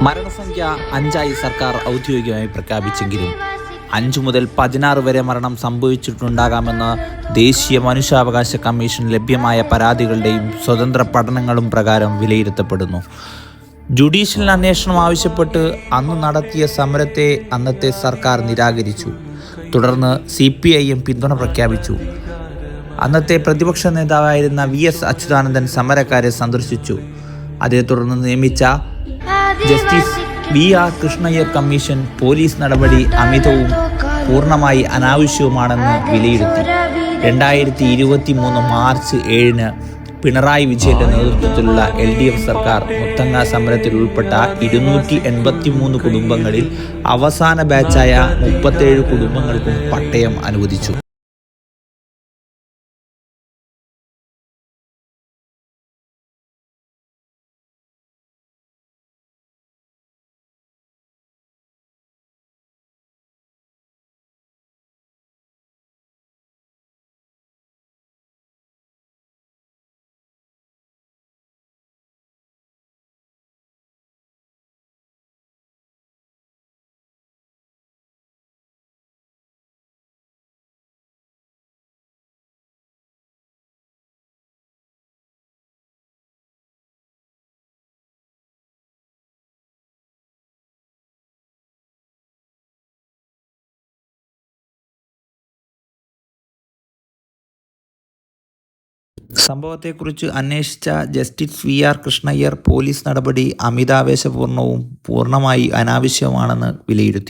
മരണസംഖ്യ 5 സർക്കാർ ഔദ്യോഗികമായി പ്രഖ്യാപിച്ചെങ്കിലും 5 മുതൽ 16 വരെ മരണം സംഭവിച്ചിട്ടുണ്ടാകാമെന്ന് ദേശീയ മനുഷ്യാവകാശ കമ്മീഷൻ ലഭ്യമായ പരാതികളുടെയും സ്വതന്ത്ര പഠനങ്ങളും പ്രകാരം വിലയിരുത്തപ്പെടുന്നു. ജുഡീഷ്യൽ അന്വേഷണം ആവശ്യപ്പെട്ട് അന്ന് നടത്തിയ സമരത്തെ അന്നത്തെ സർക്കാർ നിരാകരിച്ചു. തുടർന്ന് CPIM പിന്തുണ പ്രഖ്യാപിച്ചു. അന്നത്തെ പ്രതിപക്ഷ നേതാവായിരുന്ന VS അച്യുതാനന്ദൻ സമരക്കാരെ സന്ദർശിച്ചു. അതേ തുടർന്ന് നിയമിച്ച justice VR Krishna Iyer commission police നടപടി അമിതവും പൂർണ്ണമായി അനാവശ്യവുമാണെന്ന് വിലയിരുത്തി. 2023 മാർച്ച് 7 പിണറായി വിജയന്റെ നേതൃത്വത്തിലുള്ള LDF സർക്കാർ മുത്തങ്ങ സമരത്തിൽ ഉൾപ്പെട്ട 283 കുടുംബങ്ങളിൽ അവസാന ബാച്ചായ 37 കുടുംബങ്ങൾക്കും പട്ടയം അനുവദിച്ചു. സംഭവത്തെക്കുറിച്ച് അന്വേഷിച്ച ജസ്റ്റിസ് VR കൃഷ്ണയ്യർ പോലീസ് നടപടി അമിതാവേശപൂർണവും പൂർണ്ണമായി അനാവശ്യവുമാണെന്ന് വിലയിരുത്തി.